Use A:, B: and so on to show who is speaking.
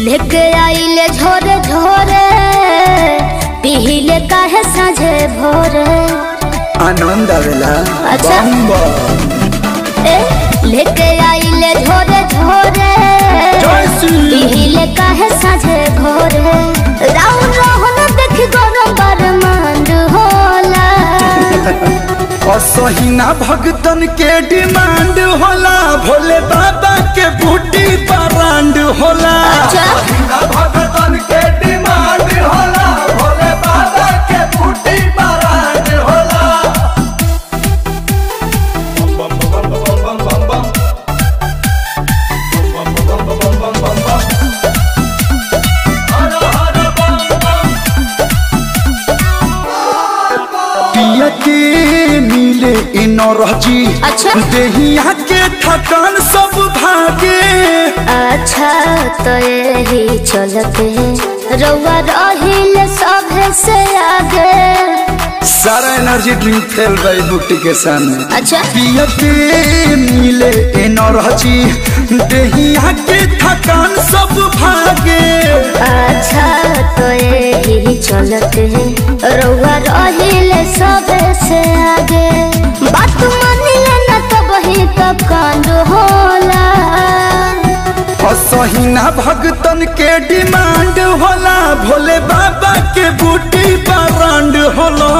A: लेके आइले झोरे झोरे पीले काहे साझे भोरे
B: आनंद आवेला।
A: अच्छा लेके आइले झोरे झोरे पीले काहे साझे भोरे राउंड रोहन देख गरम बरमांड होला
B: असहिना भगतन के डिमांड होला भोले बाबा के बूटी ब्रांड होला। भगतन के डिमांड होला भोले बाबा के बूटी ब्रांड होला। पिया के मिले इनरजी
A: अच्छा
B: देहिया के थकान सब भागे।
A: अच्छा तो यही चलते रउआ रहिले सभे से आगे
B: सारा एनर्जी ड्रिंक फेल गई बूटी के सामने।
A: अच्छा
B: पिया के मिले एनर्जी देहिया के थकान सब भागे।
A: अच्छा तो यही चलते रउआ रहिले सभे से आगे बात मानिले न तब ही तब कांड होला।
B: असहिना भगतन के डिमांड होला भोले बाबा के बूटी ब्रांड होला।